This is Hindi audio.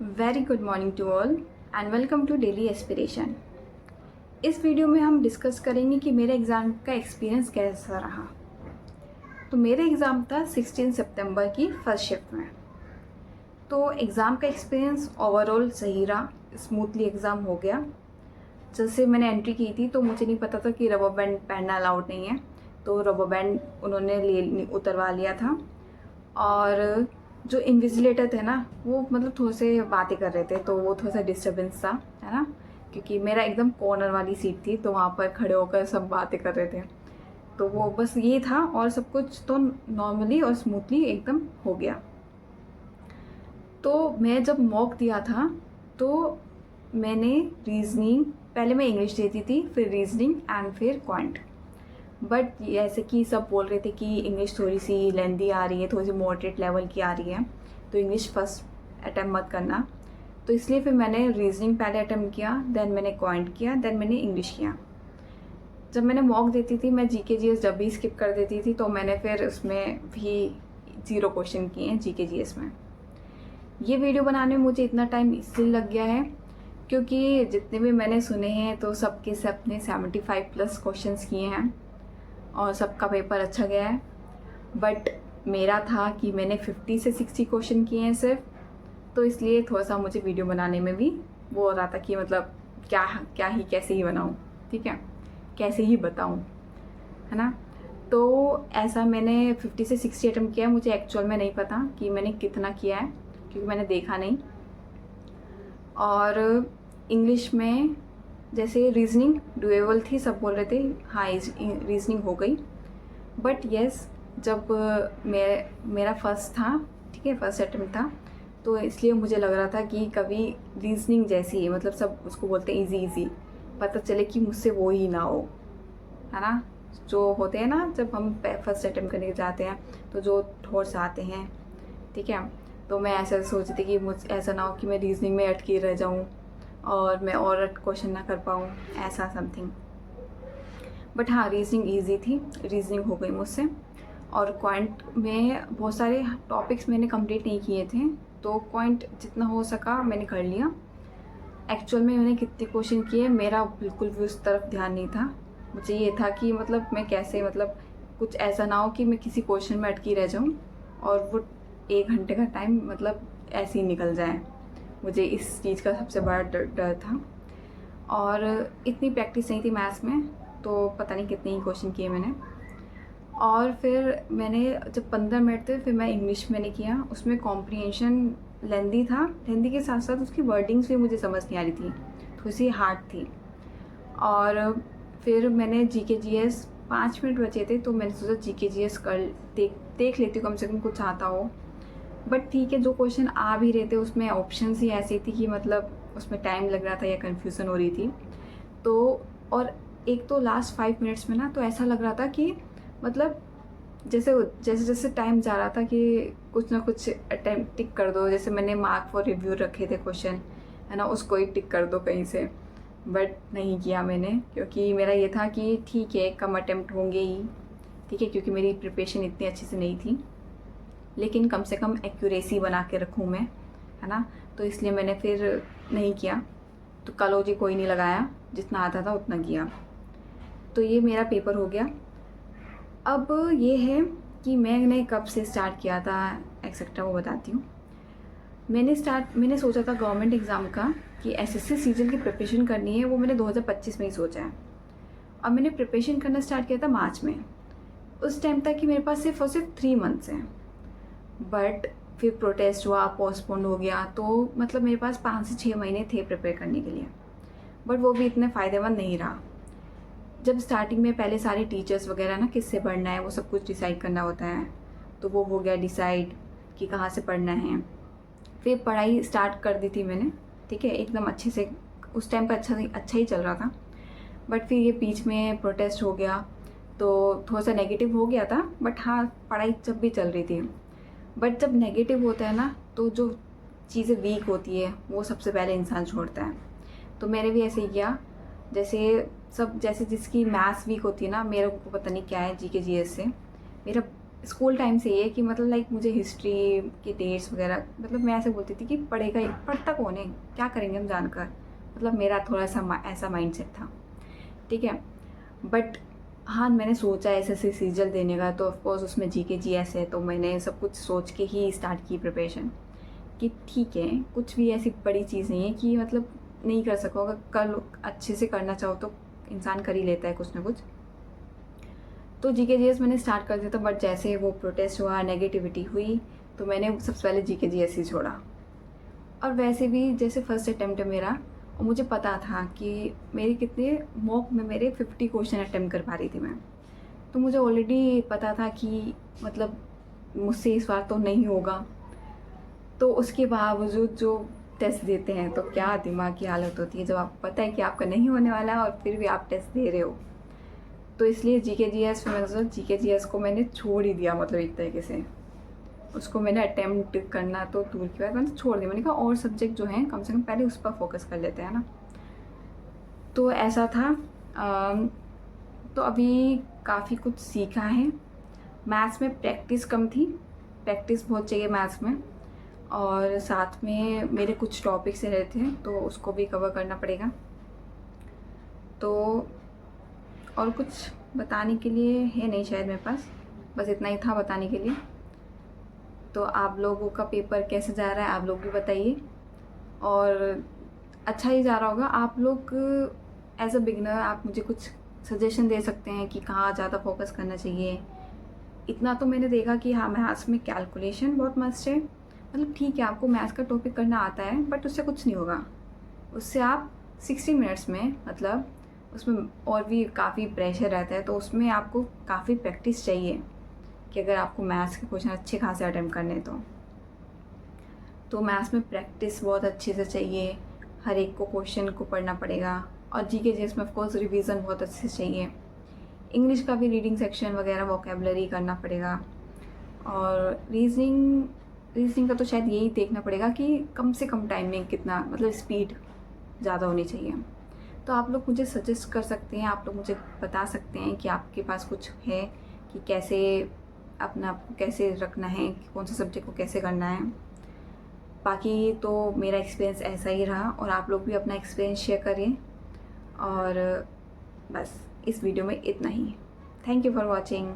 Very good morning to all and welcome to Daily Aspiration. इस वीडियो में हम डिस्कस करेंगे कि मेरे एग्ज़ाम का एक्सपीरियंस कैसा रहा। तो मेरा एग्ज़ाम था 16 सितंबर की फर्स्ट शिफ्ट में। तो एग्ज़ाम का एक्सपीरियंस ओवरऑल सही रहा, स्मूथली एग्ज़ाम हो गया। जैसे मैंने एंट्री की थी तो मुझे नहीं पता था कि रबर बैंड पहनना अलाउड नहीं है, तो रबर बैंड उन्होंने उतरवा लिया था। और जो इन्विजिलेटर थे ना, वो मतलब थोड़े से बातें कर रहे थे, तो वो थोड़ा सा डिस्टर्बेंस था, है ना, क्योंकि मेरा एकदम कॉर्नर वाली सीट थी, तो वहाँ पर खड़े होकर सब बातें कर रहे थे। तो वो बस ये था, और सब कुछ तो नॉर्मली और स्मूथली एकदम हो गया। तो मैं जब मॉक दिया था तो मैंने रीजनिंग, पहले मैं इंग्लिश देती थी, फिर रीजनिंग एंड फिर क्वांट। बट ऐसे कि सब बोल रहे थे कि इंग्लिश थोड़ी सी लेंदी आ रही है, थोड़ी सी मॉडरेट लेवल की आ रही है, तो इंग्लिश फर्स्ट अटैम्प्ट मत करना। तो इसलिए फिर मैंने रीजनिंग पहले अटैम्प्ट किया, देन मैंने क्वांट किया, देन मैंने इंग्लिश किया। जब मैंने मॉक देती थी, मैं जीके जीएस जब भी स्किप कर देती थी, तो मैंने फिर उसमें भी 0 क्वेश्चन किए हैं जीके जीएस में। ये वीडियो बनाने में मुझे इतना टाइम इसलिए लग गया है क्योंकि जितने भी मैंने सुने हैं तो सबके सब ने 75+ क्वेश्चंस किए हैं और सबका पेपर अच्छा गया है। बट मेरा था कि मैंने 50 से 60 क्वेश्चन किए हैं सिर्फ, तो इसलिए थोड़ा सा मुझे वीडियो बनाने में भी वो हो रहा था कि मतलब कैसे ही बनाऊँ, ठीक है, कैसे ही बताऊँ, है ना। तो ऐसा मैंने 50 से 60 अटैम्प्ट किया है। मुझे एक्चुअल में नहीं पता कि मैंने कितना किया है, क्योंकि मैंने देखा नहीं। और इंग्लिश में जैसे रीजनिंग डुएबल थी, सब बोल रहे थे हाँ रीजनिंग हो गई। बट येस, जब मेरा फर्स्ट था, ठीक है, फर्स्ट अटेम्प्ट था, तो इसलिए मुझे लग रहा था कि कभी रीजनिंग जैसी, मतलब सब उसको बोलते हैं इजी, पता चले कि मुझसे वो ही ना हो, है ना। जो होते हैं ना, जब हम फर्स्ट अटेम्प्ट करने जाते हैं तो जो थॉट्स आते हैं, ठीक है, तो मैं ऐसा सोचती थी कि मुझ ऐसा ना हो कि मैं रीजनिंग में अटकी रह जाऊँ और मैं और क्वेश्चन ना कर पाऊँ, ऐसा समथिंग। बट हाँ, रीजनिंग इजी थी, रीजनिंग हो गई मुझसे। और क्वांट में बहुत सारे टॉपिक्स मैंने कंप्लीट नहीं किए थे, तो क्वांट जितना हो सका मैंने कर लिया। एक्चुअल में मैंने कितने क्वेश्चन किए, मेरा बिल्कुल भी उस तरफ ध्यान नहीं था। मुझे ये था कि मतलब मैं कैसे, मतलब कुछ ऐसा ना हो कि मैं किसी क्वेश्चन में अटकी रह जाऊँ और वो 1 घंटे का टाइम मतलब ऐसे ही निकल जाए। मुझे इस चीज़ का सबसे बड़ा डर था। और इतनी प्रैक्टिस नहीं थी मैथ्स में, तो पता नहीं कितने ही क्वेश्चन किए मैंने। और फिर मैंने जब 15 मिनट थे, फिर मैं इंग्लिश मैंने किया। उसमें कॉम्प्रिहेंशन लेंदी था, लेंदी के साथ साथ उसकी वर्डिंग्स भी मुझे समझ नहीं आ रही थी, थोड़ी सी हार्ड थी। और फिर मैंने जीके जीएस 5 मिनट बचे थे, तो मैंने सोचा जीके जीएस कर देख लेती हूँ, कम से कम कुछ आता हो। बट ठीक है, जो क्वेश्चन आ भी रहे थे उसमें ऑप्शंस ही ऐसी थी कि मतलब उसमें टाइम लग रहा था या कन्फ्यूज़न हो रही थी। तो और एक तो लास्ट 5 मिनट्स में ना, तो ऐसा लग रहा था कि मतलब जैसे जैसे जैसे टाइम जा रहा था कि कुछ ना कुछ अटेम्प्ट टिक कर दो। जैसे मैंने मार्क फॉर रिव्यू रखे थे क्वेश्चन, है ना, उसको ही टिक कर दो कहीं से। बट नहीं किया मैंने, क्योंकि मेरा ये था कि ठीक है, कम अटेम्प्ट होंगे ही, ठीक है, क्योंकि मेरी प्रिपरेशन इतनी अच्छी से नहीं थी, लेकिन कम से कम एक्यूरेसी बना के रखूँ मैं, है ना। तो इसलिए मैंने फिर नहीं किया। तो कलौजी कोई नहीं लगाया, जितना आता था उतना किया। तो ये मेरा पेपर हो गया। अब ये है कि मैंने कब से स्टार्ट किया था एक्सेट्रा, वो बताती हूँ। मैंने सोचा था गवर्नमेंट एग्ज़ाम का कि एसएससी सीजन की प्रिपरेशन करनी है, वो मैंने 2025 में ही सोचा है। और मैंने प्रिपरेशन करना स्टार्ट किया था मार्च में। उस टाइम तक कि मेरे पास सिर्फ और सिर्फ 3 मंथ्स हैं। बट फिर प्रोटेस्ट हुआ, पोस्टपोन हो गया, तो मतलब मेरे पास 5 से 6 महीने थे प्रिपेयर करने के लिए। बट वो भी इतने फ़ायदेमंद नहीं रहा। जब स्टार्टिंग में पहले सारे टीचर्स वगैरह ना, किससे पढ़ना है वो सब कुछ डिसाइड करना होता है, तो वो हो गया डिसाइड कि कहाँ से पढ़ना है। फिर पढ़ाई स्टार्ट कर दी थी मैंने, ठीक है, एकदम अच्छे से। उस टाइम पर अच्छा ही चल रहा था। बट फिर ये बीच में प्रोटेस्ट हो गया, तो थोड़ा सा नेगेटिव हो गया था। बट हाँ, पढ़ाई जब भी चल रही थी। बट जब नेगेटिव होता है ना, तो जो चीज़ें वीक होती है वो सबसे पहले इंसान छोड़ता है। तो मैंने भी ऐसे ही किया। जैसे जिसकी मैथ्स वीक होती है ना, मेरे को पता नहीं क्या है जीके जीएस से, मेरा स्कूल टाइम से ये कि मतलब लाइक मुझे हिस्ट्री के डेट्स वगैरह, मतलब मैं ऐसे बोलती थी कि पढ़ता कौन है, क्या करेंगे हम जानकर, मतलब मेरा थोड़ा सा ऐसा माइंडसेट था, ठीक है। बट हाँ, मैंने सोचा एसएससी सीजल देने का, तो ऑफकोर्स उसमें जीके जीएस है, तो मैंने सब कुछ सोच के ही स्टार्ट की प्रिपरेशन कि ठीक है, कुछ भी ऐसी बड़ी चीज़ नहीं है कि मतलब नहीं कर सको, अगर कल अच्छे से करना चाहो तो इंसान कर ही लेता है कुछ ना कुछ। तो जीके जीएस मैंने स्टार्ट कर दिया था, बट जैसे वो प्रोटेस्ट हुआ, नेगेटिविटी हुई, तो मैंने सबसे पहले जीके जीएस ही छोड़ा। और वैसे भी जैसे फर्स्ट अटैम्प्ट है मेरा, और मुझे पता था कि मेरे कितने मॉक में मेरे 50 क्वेश्चन अटैम्प्ट कर पा रही थी मैं, तो मुझे ऑलरेडी पता था कि मतलब मुझसे इस बार तो नहीं होगा। तो उसके बावजूद जो टेस्ट देते हैं, तो क्या दिमाग की हालत होती है जब आपको पता है कि आपका नहीं होने वाला है और फिर भी आप टेस्ट दे रहे हो। तो इसलिए जीके जीएस में जीके जीएस को मैंने छोड़ ही दिया, मतलब एक तरीके से उसको मैंने अटेम्प्ट करना तो दूर की बात, मैंने छोड़ दिया। मैंने कहा और सब्जेक्ट जो हैं कम से कम पहले उस पर फोकस कर लेते हैं ना। तो ऐसा था। तो अभी काफ़ी कुछ सीखा है। मैथ्स में प्रैक्टिस कम थी, प्रैक्टिस बहुत चाहिए मैथ्स में, और साथ में मेरे कुछ टॉपिक्स रहते हैं तो उसको भी कवर करना पड़ेगा। तो और कुछ बताने के लिए है नहीं शायद मेरे पास, बस इतना ही था बताने के लिए। तो आप लोगों का पेपर कैसे जा रहा है आप लोग भी बताइए, और अच्छा ही जा रहा होगा। आप लोग एज अ बिगिनर आप मुझे कुछ सजेशन दे सकते हैं कि कहाँ ज़्यादा फोकस करना चाहिए। इतना तो मैंने देखा कि हाँ, मैथ्स में कैलकुलेशन बहुत मस्ट है, मतलब ठीक है आपको मैथ्स का टॉपिक करना आता है, बट उससे कुछ नहीं होगा। उससे आप 60 मिनट्स में, मतलब उसमें और भी काफ़ी प्रेशर रहता है, तो उसमें आपको काफ़ी प्रैक्टिस चाहिए कि अगर आपको मैथ्स के क्वेश्चन अच्छे खासे अटेम्प्ट करने तो मैथ्स में प्रैक्टिस बहुत अच्छे से चाहिए, हर एक को क्वेश्चन को पढ़ना पड़ेगा। और जीके जीएस में ऑफकोर्स रिवीजन बहुत अच्छे से चाहिए। इंग्लिश का भी रीडिंग सेक्शन वगैरह वोकेबलरी करना पड़ेगा। और रीजनिंग का तो शायद यही देखना पड़ेगा कि कम से कम टाइम में कितना, मतलब स्पीड ज़्यादा होनी चाहिए। तो आप लोग मुझे सजेस्ट कर सकते हैं, आप लोग मुझे बता सकते हैं कि आपके पास कुछ है कि कैसे अपना आपको कैसे रखना है, कि कौन से सब्जेक्ट को कैसे करना है। बाकी तो मेरा एक्सपीरियंस ऐसा ही रहा, और आप लोग भी अपना एक्सपीरियंस शेयर करिए। और बस इस वीडियो में इतना ही। Thank you for watching.